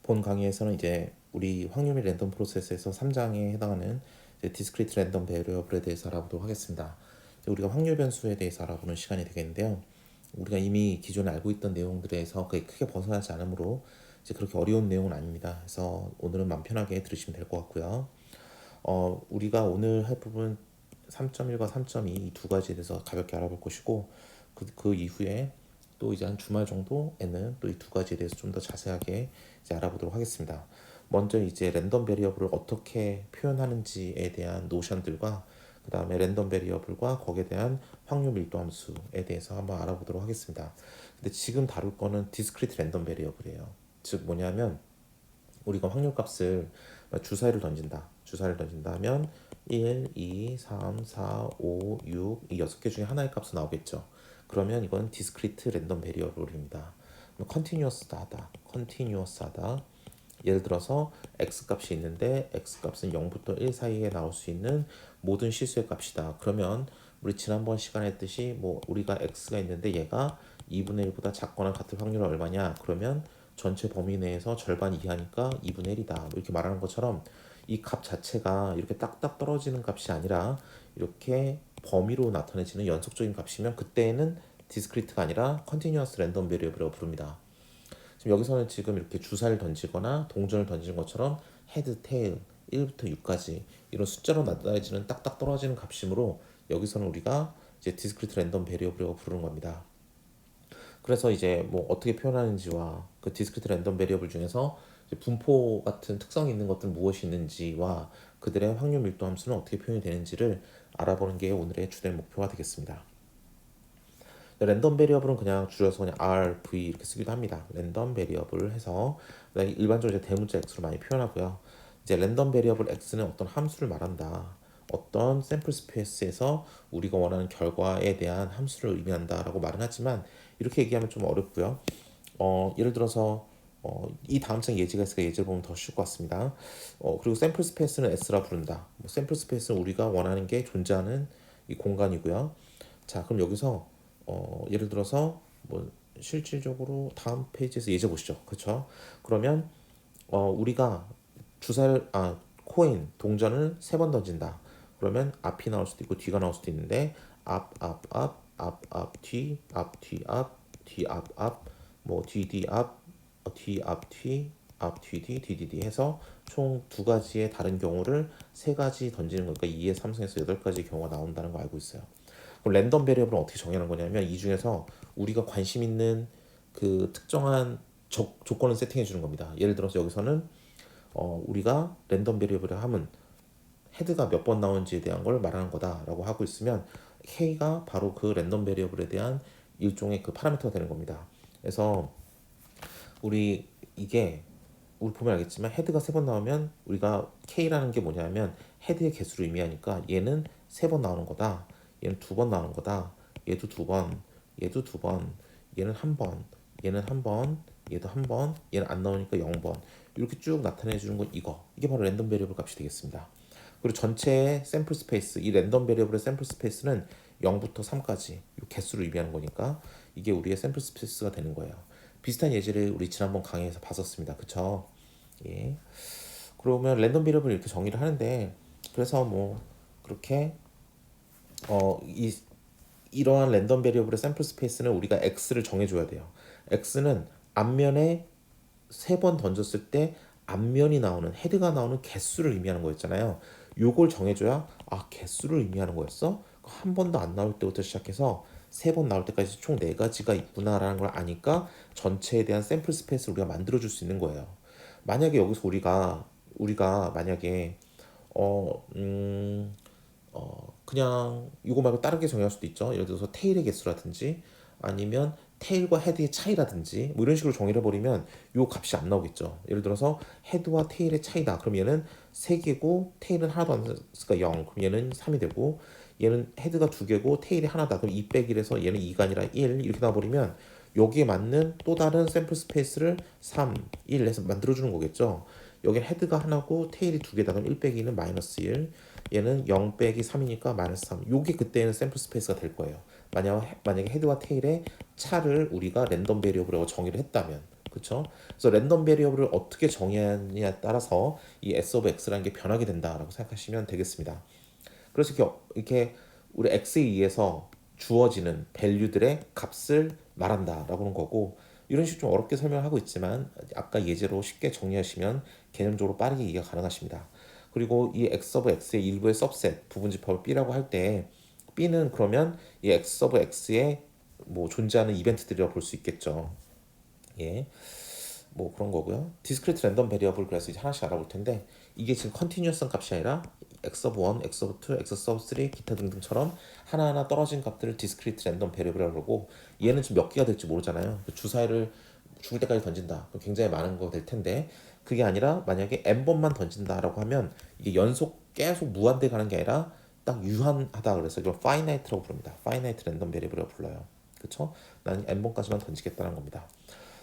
본 강의에서는 이제 우리 확률 및 랜덤 프로세스에서 3장에 해당하는 이제 디스크리트 랜덤 베리어블에 대해서 알아보도록 하겠습니다. 우리가 확률 변수에 대해서 알아보는 시간이 되겠는데요. 우리가 이미 기존에 알고 있던 내용들에서 크게 벗어나지 않으므로 이제 그렇게 어려운 내용은 아닙니다. 그래서 오늘은 마음 편하게 들으시면 될 것 같고요. 우리가 오늘 할 부분 3.1과 3.2 이 두 가지에 대해서 가볍게 알아볼 것이고 그 이후에 또 이제 한 주말 정도에는 또 이 두 가지에 대해서 좀 더 자세하게 이제 알아보도록 하겠습니다. 먼저 이제 랜덤 베리어블을 어떻게 표현하는지에 대한 노션들과 그 다음에 랜덤 베리어블과 거기에 대한 확률 밀도 함수에 대해서 한번 알아보도록 하겠습니다. 근데 지금 다룰 거는 디스크리트 랜덤 베리어블이에요. 즉 뭐냐면 우리가 확률값을 주사위를 던진다. 주사위를 던진다면 1, 2, 3, 4, 5, 6 이 6개 중에 하나의 값은 나오겠죠. 그러면 이건 디스크리트 랜덤 베리어블입니다. 컨티뉴어스하다. 컨티뉴어스하다. 예를 들어서 x 값이 있는데 x 값은 0부터 1 사이에 나올 수 있는 모든 실수의 값이다. 그러면 우리 지난번 시간에 했듯이 뭐 우리가 x가 있는데 얘가 2분의 1보다 작거나 같을 확률은 얼마냐? 그러면 전체 범위 내에서 절반 이하니까 2분의 1이다. 뭐 이렇게 말하는 것처럼 이 값 자체가 이렇게 딱딱 떨어지는 값이 아니라 이렇게 범위로 나타내지는 연속적인 값이면 그때는 디스크리트가 아니라 컨티뉴어스 랜덤 베리어블이라고 부릅니다. 지금 여기서는 지금 이렇게 주사를 던지거나 동전을 던지는 것처럼 헤드, 테일, 1부터 6까지 이런 숫자로 나타내지는 딱딱 떨어지는 값이므로 여기서는 우리가 이제 디스크리트 랜덤 베리어블이라고 부르는 겁니다. 그래서 이제 뭐 어떻게 표현하는지와 그 디스크리트 랜덤 베리어블 중에서 분포 같은 특성이 있는 것들 무엇이 있는지와 그들의 확률 밀도 함수는 어떻게 표현이 되는지를 알아보는 게 오늘의 주된 목표가 되겠습니다. 랜덤 베리어블은 그냥 줄여서 그냥 R, V 이렇게 쓰기도 합니다. 랜덤 베리어블 해서 일반적으로 이제 대문자 X로 많이 표현하고요. 이제 랜덤 베리어블 X는 어떤 함수를 말한다. 어떤 샘플 스페이스에서 우리가 원하는 결과에 대한 함수를 의미한다라고 말은 하지만 이렇게 얘기하면 좀 어렵고요. 예를 들어서 이 다음 장 예제가 있으니까 예제를 보면 더 쉬울 것 같습니다. 그리고 샘플 스페이스는 S라 부른다. 샘플 스페이스는 우리가 원하는 게 존재하는 이 공간이고요. 자, 그럼 여기서 예를 들어서 뭐 실질적으로 다음 페이지에서 예제 보시죠. 그렇죠? 그러면 우리가 주사를 코인 동전을 3번 던진다. 그러면 앞이 나올 수도 있고 뒤가 나올 수도 있는데 앞, 뒤, 앞, 뒤, 앞, 뒤, 앞, 뭐 뒤, 뒤, 앞, 뒤, 앞, 뒤, 앞, 뒤, 뒤, 뒤, 뒤, 뒤 해서 총 두 가지의 다른 경우를 세 가지 던지는 거니까 2의 3승에서 8가지의 경우가 나온다는 거 알고 있어요. 그럼 랜덤 베리어블은 어떻게 정의하는 거냐면 이 중에서 우리가 관심 있는 그 특정한 조건을 세팅해 주는 겁니다. 예를 들어서 여기서는 우리가 랜덤 베리어블을 하면 헤드가 몇 번 나오는지에 대한 걸 말하는 거다라고 하고 있으면 K가 바로 그 랜덤 베리어블에 대한 일종의 그 파라미터가 되는 겁니다. 그래서 우리 이게 우리 보면 알겠지만 헤드가 3번 나오면 우리가 K라는 게 뭐냐면 헤드의 개수를 의미하니까 얘는 3번 나오는 거다. 얘는 2번 나오는 거다. 얘도 2번, 얘도 2번, 얘는 1번, 얘는 1번, 얘도 1번, 얘는 안 나오니까 0번. 이렇게 쭉 나타내 주는 건 이게 바로 랜덤 베리어블 값이 되겠습니다. 그리고 전체의 샘플 스페이스, 이 랜덤 베리어블의 샘플 스페이스는 0부터 3까지 개수를 의미하는 거니까 이게 우리의 샘플 스페이스가 되는 거예요. 비슷한 예제를 우리 지난번 강의에서 봤었습니다. 그쵸? 예. 그러면 랜덤 베리어블 이렇게 정의를 하는데 그래서 뭐 그렇게 이러한 랜덤 베리어블의 샘플 스페이스는 우리가 x를 정해줘야 돼요. x는 앞면에 3번 던졌을 때 앞면이 나오는 헤드가 나오는 개수를 의미하는 거였잖아요. 요걸 정해줘야 개수를 의미하는 거였어? 한 번도 안 나올 때부터 시작해서 3번 나올 때까지 총 4가지가 있구나라는 걸 아니까 전체에 대한 샘플 스페이스를 우리가 만들어줄 수 있는 거예요. 만약에 여기서 우리가 만약에 어, 음, 그냥 이거 말고 다르게 정의할 수도 있죠. 예를 들어서 테일의 개수라든지 아니면 테일과 헤드의 차이라든지 뭐 이런 식으로 정의를 해버리면 요 값이 안 나오겠죠. 예를 들어서 헤드와 테일의 차이다. 그럼 얘는 3개고 테일은 하나도 안 됐으니까 0. 그럼 얘는 3이 되고 얘는 헤드가 2개고 테일이 하나다. 그럼 2 빼기해서 얘는 2가 아니라 1 이렇게 나와버리면 여기에 맞는 또 다른 샘플 스페이스를 3, 1 해서 만들어주는 거겠죠. 여기 헤드가 하나고 테일이 2개다. 그럼 1 빼기는 마이너스 1. 얘는 0 빼기 3이니까 마이너스 3. 요게 그때는 샘플 스페이스가 될 거예요. 만약에 헤드와 테일의 차를 우리가 랜덤 베리어블이라고 정의를 했다면 그렇죠? 그래서 랜덤 베리어블을 어떻게 정의하느냐에 따라서 이 s of x라는 게 변하게 된다라고 생각하시면 되겠습니다. 그래서 이렇게 우리 x에 의해서 주어지는 밸류들의 값을 말한다라고 하는 거고, 이런 식으로 좀 어렵게 설명하고 있지만 아까 예제로 쉽게 정리하시면 개념적으로 빠르게 이해가 가능하십니다. 그리고 이 x of x의 일부의 सब셋 부분집합을 b라고 할 때 b는 그러면 이 x of x에 뭐 존재하는 이벤트들이라고 볼 수 있겠죠. 예. 뭐 그런 거고요. 디스크리트 랜덤 베리어블 그래서 이제 하나씩 알아볼 텐데, 이게 지금 컨티뉴어스한 값이 아니라 x of 1, x of 2, x of 3 기타 등등처럼 하나하나 떨어진 값들을 디스크리트 랜덤 베리어블이라고 그러고, 얘는 지금 몇 개가 될지 모르잖아요. 주사위를 죽을 때까지 던진다. 그럼 굉장히 많은 거 될 텐데, 그게 아니라 만약에 n번만 던진다라고 하면 이게 연속 계속 무한대 가는 게 아니라 딱 유한하다, 그래서 이걸 파이나이트라고 부릅니다. 파이나이트 랜덤 베리어블이라고 불러요. 그렇죠? 나는 n번까지만 던지겠다는 겁니다.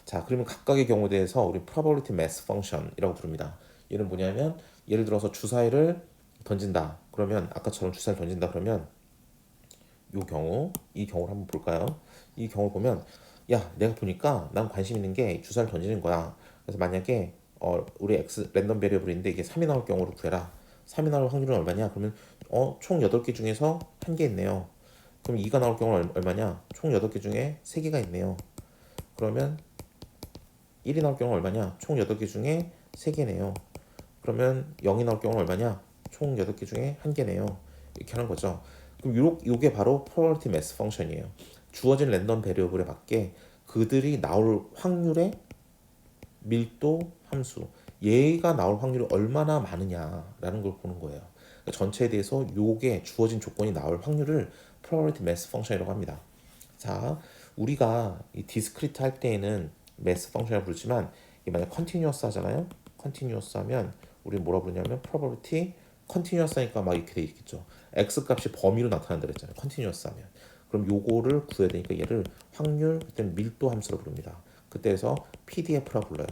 자, 그러면 각각의 경우에 대해서 우리 probability mass function이라고 부릅니다. 얘는 뭐냐면, 예를 들어서 주사위를 던진다. 그러면 아까처럼 주사위를 던진다 그러면 이 경우를 한번 볼까요? 이 경우를 보면, 야, 내가 보니까 난 관심 있는 게 주사위를 던지는 거야. 그래서 만약에 우리 x 랜덤 베리어블인데 이게 3이 나올 경우를 구해라. 3이 나올 확률은 얼마냐? 그러면 총 8개 중에서 한 개 있네요. 그럼 2가 나올 경우는 얼마냐? 총 8개 중에 3개가 있네요. 그러면 1이 나올 경우는 얼마냐? 총 8개 중에 3개네요. 그러면 0이 나올 경우는 얼마냐? 총 8개 중에 1개네요. 이렇게 하는 거죠. 그럼 요게 바로 probability mass function이에요. 주어진 랜덤 베리어블에 맞게 그들이 나올 확률의 밀도 함수, 얘가 나올 확률이 얼마나 많으냐라는 걸 보는 거예요. 그러니까 전체에 대해서 요게 주어진 조건이 나올 확률을 probability mass function이라고 합니다. 자, 우리가 이 디스크리트 할 때에는 매스 펑션이라고 부르지만, 이게 만약 컨티뉴어스 하잖아요. 컨티뉴어스 하면 우리 뭐라 부르냐면 probability 컨티뉴어스 하니까 막 이렇게 돼 있겠죠. x 값이 범위로 나타난다 그랬잖아요. 컨티뉴어스 하면. 그럼 요거를 구해야 되니까 얘를 확률, 그때 밀도 함수로 부릅니다. 그때에서 PDF라고 불러요.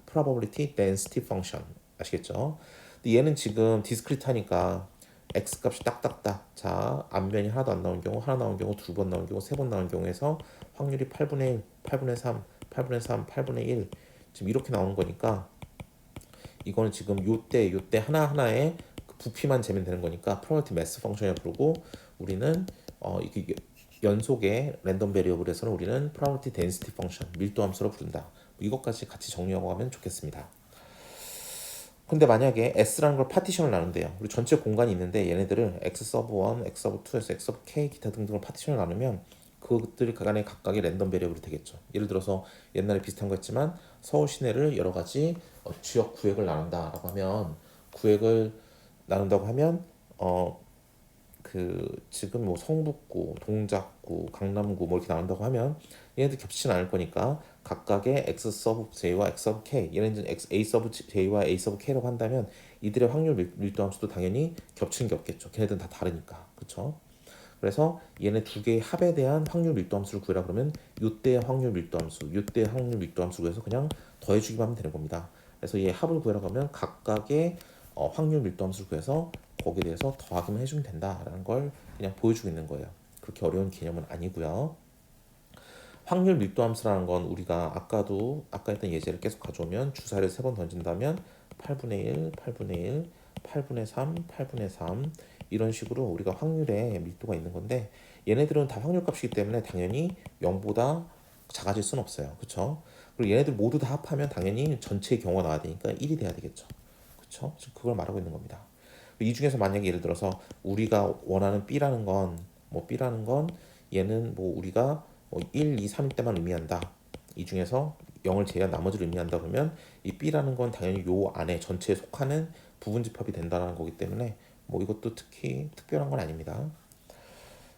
probability density function. 아시겠죠? 근데 얘는 지금 디스크리트 하니까 x 값이 딱딱딱, 자, 앞면이 하나도 안 나온 경우, 하나 나온 경우, 두 번 나온 경우, 세 번 나온 경우에서 확률이 8분의 1, 8분의 3, 8분의 3, 8분의 1 지금 이렇게 나오는 거니까, 이거는 지금 요때 하나하나의 그 부피만 재면 되는 거니까 probability mass function이라고 부르고, 우리는 이게 연속의 랜덤 베리어블에서는 우리는 probability density function, 밀도 함수로 부른다. 이것까지 같이 정리하고 가면 좋겠습니다. 근데 만약에 S라는 걸 파티션을 나눈대요. 우리 전체 공간이 있는데 얘네들을 X 서브 1, X 서브 2에서 X 서브 K 기타 등등을 파티션을 나누면 그것들이 간의 각각의 랜덤 베리어블이 되겠죠. 예를 들어서 옛날에 비슷한 거 했지만 서울 시내를 여러 가지 지역 구획을 나눈다라고 하면, 구획을 나눈다고 하면 그 지금 뭐 성북구, 동작구, 강남구 뭐 이렇게 나온다고 하면 얘네들 겹치진 않을 거니까 각각의 x 서브 j와 x 서브 k, 얘네는 x a 서브 j와 a 서브 k라고 한다면 이들의 확률 밀도 함수도 당연히 겹치는 게 없겠죠. 걔네들은 다 다르니까. 그렇죠? 그래서 얘네 두 개의 합에 대한 확률 밀도 함수를 구해라 그러면 요때의 확률 밀도 함수, 요때의 확률 밀도 함수로 해서 그냥 더해주기만 하면 되는 겁니다. 그래서 얘 합을 구해라 하면 각각의 확률 밀도 함수를 구해서 거기에 대해서 더하기만 해주면 된다라는 걸 그냥 보여주고 있는 거예요. 그렇게 어려운 개념은 아니고요. 확률 밀도 함수라는 건 우리가 아까 했던 예제를 계속 가져오면 주사위를 3번 던진다면 8분의 1, 8분의 1, 8분의 3, 8분의 3 이런 식으로 우리가 확률에 밀도가 있는 건데, 얘네들은 다 확률 값이기 때문에 당연히 0보다 작아질 수는 없어요. 그렇죠? 그리고 얘네들 모두 다 합하면 당연히 전체의 경우가 나와야 되니까 1이 돼야 되겠죠. 그렇죠? 지금 그걸 말하고 있는 겁니다. 이 중에서 만약에 예를 들어서 우리가 원하는 B라는 건 얘는 뭐 우리가 1, 2, 3일 때만 의미한다. 이 중에서 0을 제외한 나머지를 의미한다 그러면 이 B라는 건 당연히 요 안에 전체에 속하는 부분집합이 된다는 거기 때문에 뭐 이것도 특히 특별한 건 아닙니다.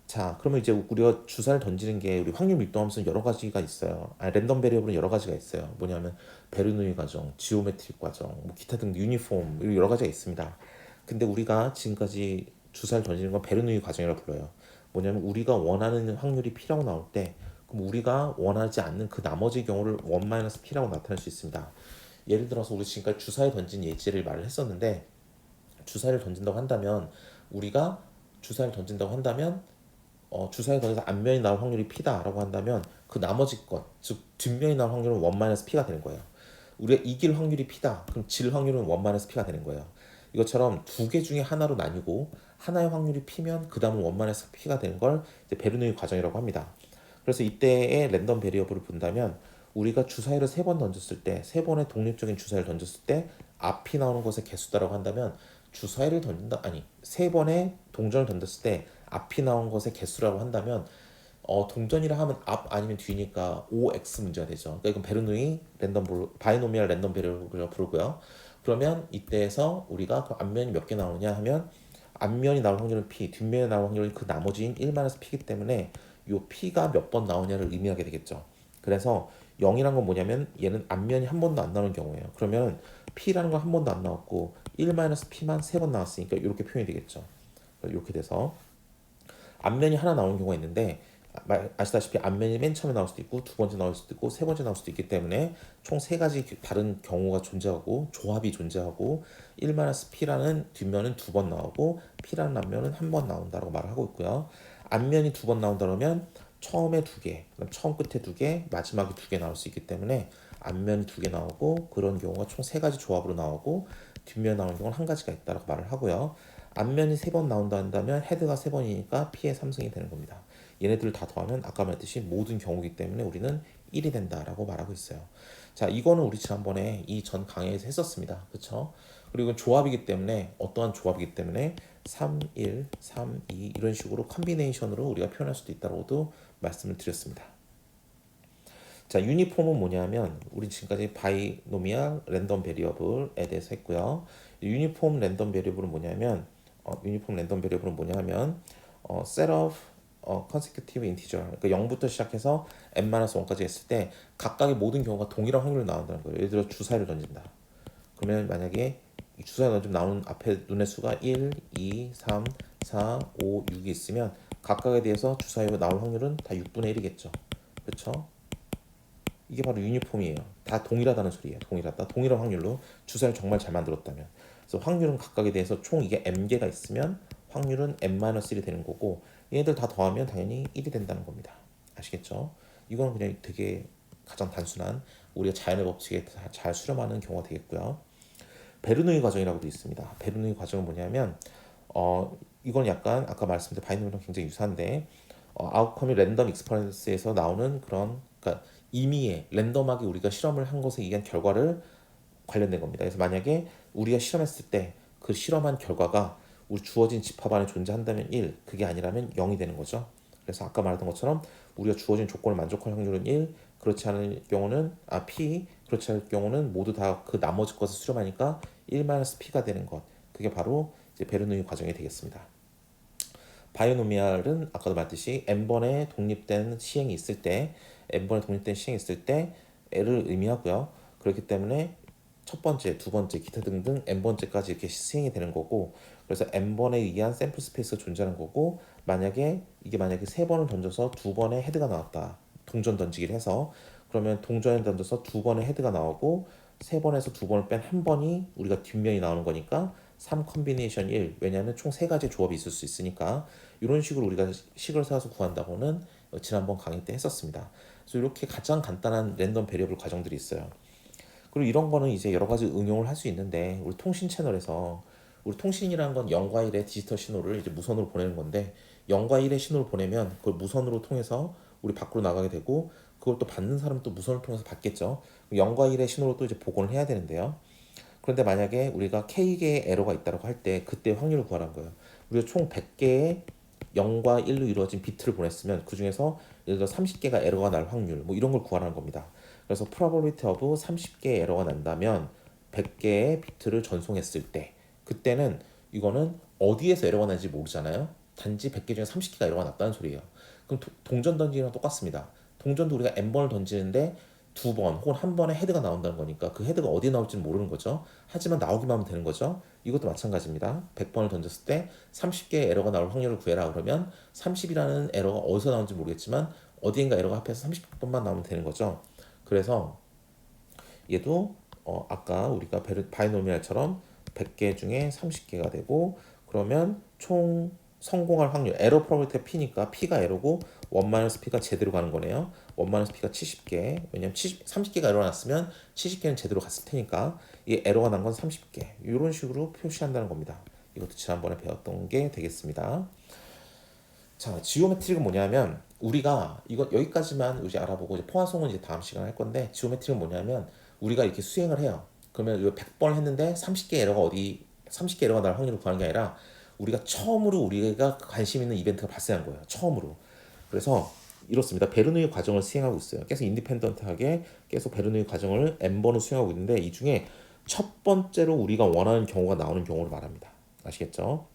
자, 그러면 이제 우리가 주사를 던지는 게 우리 확률 밀도 함수는 여러 가지가 있어요. 랜덤 베리어블은 여러 가지가 있어요. 뭐냐면 베르누이 과정, 지오메트릭 과정, 뭐 기타 등 유니폼 여러 가지가 있습니다. 근데 우리가 지금까지 주사를 던지는 건 베르누이 과정이라고 불러요. 뭐냐면 우리가 원하는 확률이 P라고 나올 때, 그럼 우리가 원하지 않는 그 나머지 경우를 1-P라고 나타낼 수 있습니다. 예를 들어서 우리 지금까지 주사에 던진 예제를 말을 했었는데, 주사를 던진다고 한다면 우리가 주사를 던진다고 한다면 주사위 던져서 앞면이 나올 확률이 P다라고 한다면 그 나머지 것, 즉 뒷면이 나올 확률은 1-P가 되는 거예요. 우리가 이길 확률이 P다. 그럼 질 확률은 1-P가 되는 거예요. 이것처럼 두 개 중에 하나로 나뉘고 하나의 확률이 P면 그 다음은 1-P가 되는 걸 이제 베르누이 과정이라고 합니다. 그래서 이때의 랜덤 베리어블을 본다면 우리가 주사위를 3번 던졌을 때, 3번의 독립적인 주사위를 던졌을 때 앞이 나오는 것의 개수다라고 한다면 주사위를 던진다, 아니 3번의 동전을 던졌을 때 앞이 나온 것의 개수라고 한다면 동전이라 하면 앞 아니면 뒤니까 OX 문제가 되죠. 그러니까 이건 베르누이 바이노미얼 랜덤 베리어블이라고 부르고요. 그러면 이때에서 우리가 그 앞면이 몇 개 나오냐 하면 앞면이 나올 확률은 P, 뒷면이 나올 확률은 그 나머지인 1-P이기 때문에 이 P가 몇 번 나오냐를 의미하게 되겠죠. 그래서 0이란 건 뭐냐면 얘는 앞면이 한 번도 안 나오는 경우예요. 그러면 P라는 건 한 번도 안 나왔고 1-P만 3번 나왔으니까 이렇게 표현이 되겠죠. 이렇게 돼서 앞면이 하나 나오는 경우가 있는데 아시다시피 앞면이 맨 처음에 나올 수도 있고 두 번째 나올 수도 있고 세 번째 나올 수도 있기 때문에 총 세 가지 다른 경우가 존재하고 조합이 존재하고 1-P라는 뒷면은 2번 나오고 P라는 앞면은 한 번 나온다라고 말을 하고 있고요. 앞면이 2번 나온다 그러면 처음에 2개, 처음 끝에 2개, 마지막에 2개 나올 수 있기 때문에 앞면이 2개 나오고 그런 경우가 총 세 가지 조합으로 나오고 뒷면 나오는 경우는 한 가지가 있다라고 말을 하고요. 앞면이 3번 나온다 한다면 헤드가 3번이니까 P의 3승이 되는 겁니다. 얘네들을 다 더하면 아까 말했듯이 모든 경우이기 때문에 우리는 1이 된다라고 말하고 있어요. 자, 이거는 우리 지난번에 이 전 강의에서 했었습니다. 그렇죠? 그리고 조합이기 때문에 어떠한 조합이기 때문에 3, 1, 3, 2 이런 식으로 컨비네이션으로 우리가 표현할 수도 있다고도 말씀을 드렸습니다. 자, 유니폼은 뭐냐면 우리 지금까지 바이노미얼 랜덤 베리어블에 대해서 했고요. 유니폼 랜덤 베리어블은 뭐냐면 유니폼 랜덤 베리어블은 뭐냐면 set of consecutive integer, 그러니까 0부터 시작해서 n-1까지 했을 때 각각의 모든 경우가 동일한 확률로 나온다는 거예요. 예를 들어 주사위를 던진다. 그러면 만약에 이 주사위를 던지면 나오는 앞에 눈의 수가 1, 2, 3, 4, 5, 6이 있으면 각각에 대해서 주사위가 나올 확률은 다 6분의 1이겠죠. 그렇죠? 이게 바로 유니폼이에요. 다 동일하다는 소리예요. 동일하다. 동일한 확률로 주사를 정말 잘 만들었다면. 그래서 확률은 각각에 대해서 총 이게 m개가 있으면 확률은 n-1이 되는 거고 얘네들 다 더하면 당연히 1이 된다는 겁니다. 아시겠죠? 이건 그냥 되게 가장 단순한 우리가 자연의 법칙에 잘 수렴하는 경우가 되겠고요. 베르누이 과정이라고도 있습니다. 베르누이 과정은 뭐냐면 이건 약간 아까 말씀드린 바이노미랑 굉장히 유사한데 아웃컴이 랜덤 익스퍼런스에서 나오는 그런 그러니까 임의의 랜덤하게 우리가 실험을 한 것에 의한 결과를 관련된 겁니다. 그래서 만약에 우리가 실험했을 때 그 실험한 결과가 우리 주어진 집합 안에 존재한다면 1, 그게 아니라면 0이 되는 거죠. 그래서 아까 말했던 것처럼 우리가 주어진 조건을 만족할 확률은 1, 그렇지 않을 경우는 P, 그렇지 않을 경우는 모두 다 그 나머지 것을 수렴하니까 1-P가 되는 것. 그게 바로 이제 베르누이 과정이 되겠습니다. 바이오노미알은 아까도 말했듯이 n번의 독립된 시행이 있을 때 n번의 독립된 시행이 있을 때 L을 의미하고요. 그렇기 때문에 첫 번째, 두 번째, 기타 등등 n번째까지 이렇게 시행이 되는 거고 그래서 n번에 의한 샘플 스페이스가 존재하는 거고 만약에 세 번을 던져서 두 번의 헤드가 나왔다. 동전 던지기를 해서 그러면 동전을 던져서 두 번의 헤드가 나오고 세 번에서 두 번을 뺀 한 번이 우리가 뒷면이 나오는 거니까 3 컨비네이션 1 왜냐하면 총 세 가지 조합이 있을 수 있으니까 이런 식으로 우리가 식을 세워서 구한다고는 지난번 강의 때 했었습니다. 그래서 이렇게 가장 간단한 랜덤 베리어블 과정들이 있어요. 그리고 이런 거는 이제 여러 가지 응용을 할 수 있는데 우리 통신 채널에서 우리 통신이라는 건 0과 1의 디지털 신호를 이제 무선으로 보내는 건데 0과 1의 신호를 보내면 그걸 무선으로 통해서 우리 밖으로 나가게 되고 그걸 또 받는 사람은 또 무선을 통해서 받겠죠. 0과 1의 신호로 또 이제 복원을 해야 되는데요. 그런데 만약에 우리가 K개의 에러가 있다고 할 때 그때 확률을 구하라는 거예요. 우리가 총 100개의 0과 1로 이루어진 비트를 보냈으면 그 중에서 예를 들어 30개가 에러가 날 확률 뭐 이런 걸 구하라는 겁니다. 그래서 probability of 30개의 에러가 난다면 100개의 비트를 전송했을 때 그때는 이거는 어디에서 에러가 나는지 모르잖아요. 단지 100개 중에 30개가 에러가 났다는 소리예요. 그럼 동전 던지기랑 똑같습니다. 동전도 우리가 n번을 던지는데 두 번 혹은 한 번에 헤드가 나온다는 거니까 그 헤드가 어디에 나올지는 모르는 거죠. 하지만 나오기만 하면 되는 거죠. 이것도 마찬가지입니다. 100번을 던졌을 때 30개의 에러가 나올 확률을 구해라 그러면 30이라는 에러가 어디서 나오는지 모르겠지만 어디인가 에러가 합해서 30번만 나오면 되는 거죠. 그래서 얘도 아까 우리가 바이노미알처럼 100개 중에 30개가 되고 그러면 총 성공할 확률, 에러 프로바빌리티가 P니까 P가 에러고 1-P가 제대로 가는 거네요. 1-P가 70개. 왜냐면 30개가 에러가 났으면 70개는 제대로 갔을 테니까 이 에러가 난 건 30개. 이런 식으로 표시한다는 겁니다. 이것도 지난번에 배웠던 게 되겠습니다. 자, 지오메트릭은 뭐냐면 우리가 이거 여기까지만 이제 알아보고 이제 포화송은 이제 다음 시간에 할 건데 지오메트릭은 뭐냐면 우리가 이렇게 수행을 해요. 그러면 이거 100번 했는데 30개 에러가 날 확률을 구하는 게 아니라 우리가 처음으로 우리가 관심 있는 이벤트가 발생한 거예요. 처음으로. 그래서 이렇습니다. 베르누이 과정을 수행하고 있어요. 계속 인디펜던트하게 계속 베르누이 과정을 n번을 수행하고 있는데 이 중에 첫 번째로 우리가 원하는 경우가 나오는 경우를 말합니다. 아시겠죠?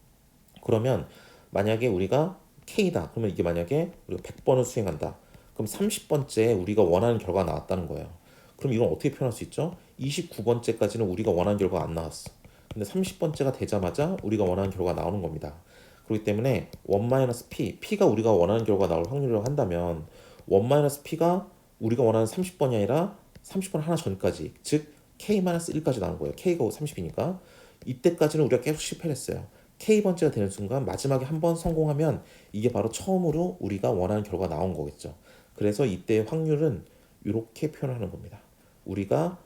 그러면 만약에 우리가 K다. 그러면 이게 만약에 우리가 100번을 수행한다. 그럼 30번째에 우리가 원하는 결과가 나왔다는 거예요. 그럼 이건 어떻게 표현할 수 있죠? 29번째까지는 우리가 원하는 결과가 안 나왔어. 근데 30번째가 되자마자 우리가 원하는 결과가 나오는 겁니다. 그렇기 때문에 1-P, P가 우리가 원하는 결과가 나올 확률이라고 한다면 1-P가 우리가 원하는 30번이 아니라 30번 하나 전까지, 즉 K-1까지 나온 거예요. K가 30이니까 이때까지는 우리가 계속 실패를 했어요. K번째가 되는 순간 마지막에 한 번 성공하면 이게 바로 처음으로 우리가 원하는 결과가 나온 거겠죠. 그래서 이때의 확률은 이렇게 표현하는 겁니다. 우리가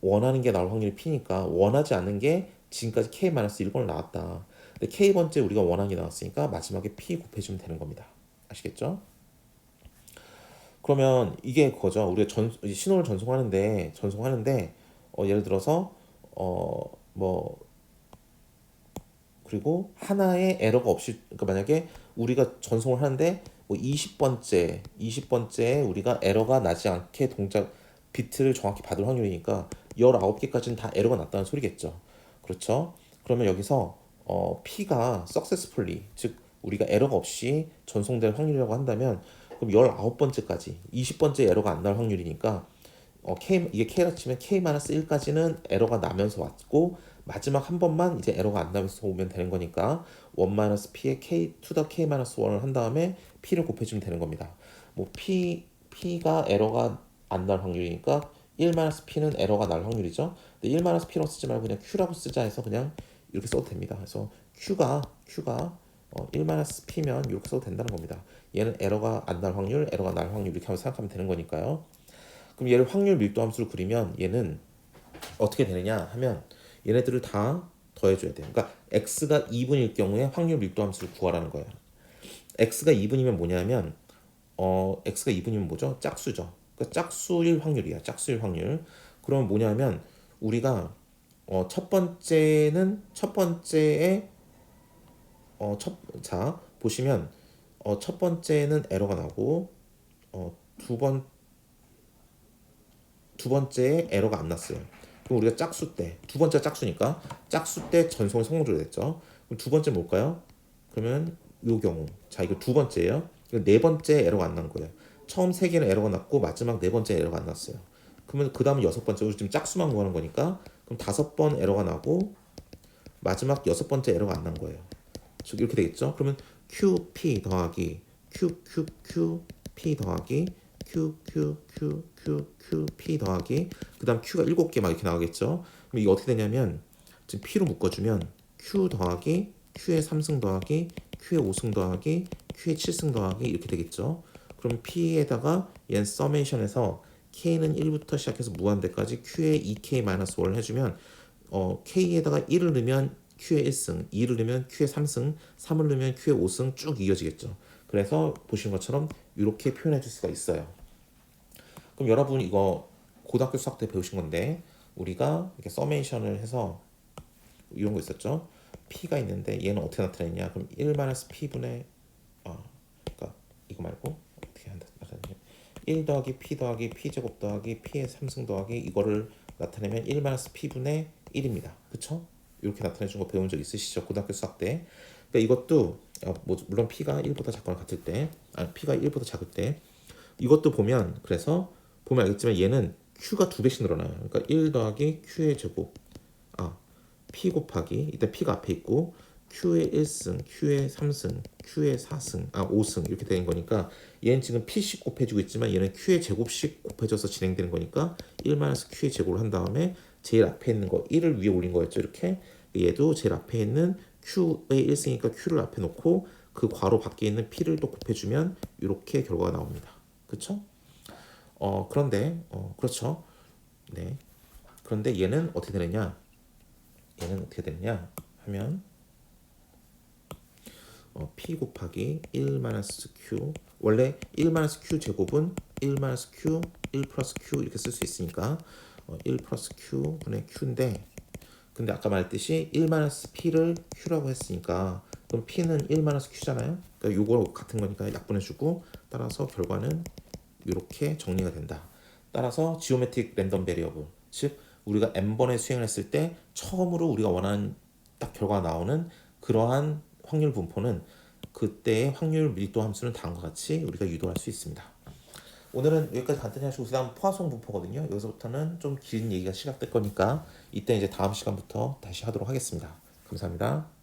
원하는 게 나올 확률이 P니까 원하지 않는 게 지금까지 K-1번을 나왔다. 근데 K번째 우리가 원하는 게 나왔으니까 마지막에 P 곱해주면 되는 겁니다. 아시겠죠? 그러면 이게 그거죠. 우리가 신호를 전송하는데 예를 들어서 뭐 그리고 하나의 에러가 없이, 그러니까 만약에 우리가 전송을 하는데 뭐 20번째에 우리가 에러가 나지 않게 비트를 정확히 받을 확률이니까 19개까지는 다 에러가 났다는 소리겠죠. 그렇죠? 그러면 여기서 P가 successfully, 즉 우리가 에러가 없이 전송될 확률이라고 한다면 그럼 19번째까지 20번째 에러가 안 날 확률이니까 이게 K라 치면 K-1까지는 에러가 나면서 왔고 마지막 한 번만 이제 에러가 안 나면서 오면 되는 거니까 1-P에 K to the K-1을 한 다음에 P를 곱해주면 되는 겁니다. 뭐 P가 에러가 안 날 확률이니까 1-P는 에러가 날 확률이죠. 근데 1-P라고 쓰지 말고 그냥 Q라고 쓰자 해서 그냥 이렇게 써도 됩니다. 그래서 Q가 1-P면 이렇게 써도 된다는 겁니다. 얘는 에러가 안 날 확률, 에러가 날 확률 이렇게 하면 생각하면 되는 거니까요. 그럼 얘를 확률 밀도 함수로 그리면 얘는 어떻게 되느냐 하면 얘네들을 다 더해줘야 돼요. 그러니까 x가 2분일 경우에 확률 밀도 함수를 구하라는 거예요. x가 2분이면 뭐냐면 x가 2분이면 뭐죠? 짝수죠. 그러니까 짝수일 확률이야. 짝수일 확률. 그러면 뭐냐면 우리가 첫 번째에 자 보시면 첫 번째는 에러가 나고 두 번째에 에러가 안 났어요. 그럼 우리가 두 번째 짝수니까 짝수 때 전송이 성공적으로 됐죠. 그럼 두 번째 뭘까요? 그러면 요 경우, 자 이거 두 번째예요. 이거 네 번째 에러가 안 난 거예요. 처음 세 개는 에러가 났고 마지막 네 번째 에러가 안 났어요. 그러면 그 다음은 여섯 번째, 우리 지금 짝수만 구하는 거니까 그럼 5번 에러가 나고 마지막 여섯 번째 에러가 안 난 거예요. 즉 이렇게 되겠죠. 그러면 QP 더하기 QQQP 더하기 QQQQP 더하기 그 다음 Q가 7개 막 이렇게 나오겠죠. 그럼 이게 어떻게 되냐면 지금 P로 묶어주면 Q 더하기 Q의 3승 더하기 Q의 5승 더하기 Q의 7승 더하기 이렇게 되겠죠. 그럼 P에다가 얘는 서메이션에서 K는 1부터 시작해서 무한대까지 Q의 2K-1을 해주면 K에다가 1을 넣으면 Q의 1승, 2를 넣으면 Q의 3승, 3을 넣으면 Q의 5승 쭉 이어지겠죠. 그래서 보시는 것처럼 이렇게 표현해 줄 수가 있어요. 그럼 여러분 이거 고등학교 수학 때 배우신 건데 우리가 이렇게 서메이션을 해서 이런 거 있었죠. P가 있는데 얘는 어떻게 나타내냐? 그럼 1-P분의 그러니까 이거 말고 어떻게 나타내냐? 1 더하기 P 더하기 P제곱 더하기 P의 3승 더하기 이거를 나타내면 1-P분의 1입니다. 그쵸? 이렇게 나타내 준 거 배운 적 있으시죠? 고등학교 수학 때. 그러니까 이것도 물론 P가 1보다 작거나 같을 때, P가 1보다 작을 때 이것도 보면 그래서 보면 알겠지만 얘는 Q가 2배씩 늘어나요. 그러니까 1 더하기 Q의 제곱 P 곱하기 일단 P가 앞에 있고 Q의 1승, Q의 3승, Q의 4승, 5승 이렇게 되는 거니까 얘는 지금 P씩 곱해주고 있지만 얘는 Q의 제곱씩 곱해져서 진행되는 거니까 1-Q의 제곱을 한 다음에 제일 앞에 있는 거 1을 위에 올린 거였죠. 이렇게 얘도 제일 앞에 있는 Q의 1승이니까 Q를 앞에 놓고 그 괄호 밖에 있는 p를 또 곱해주면 이렇게 결과가 나옵니다. 그렇죠? 그런데 그렇죠. 네. 그런데 얘는 어떻게 되느냐? 얘는 어떻게 되느냐 하면 p 곱하기 1 q 원래 1 q 제곱은 1 q 1 플러스 q 이렇게 쓸 수 있으니까 1 플러스 q 분의 q인데 근데 아까 말했듯이 1 p를 q라고 했으니까 그럼 p는 1 q잖아요. 그러니까 요거 같은 거니까 약분해주고 따라서 결과는 이렇게 정리가 된다. 따라서 지오메트릭 랜덤 베리어블 즉 우리가 n번의 수행을 했을 때 처음으로 우리가 원하는 딱 결과가 나오는 그러한 확률 분포는 그때의 확률 밀도 함수는 다음과 같이 우리가 유도할 수 있습니다. 오늘은 여기까지 간단히 하시고 그다음 포화송 분포거든요. 여기서부터는 좀 긴 얘기가 시작될 거니까 이때 이제 다음 시간부터 다시 하도록 하겠습니다. 감사합니다.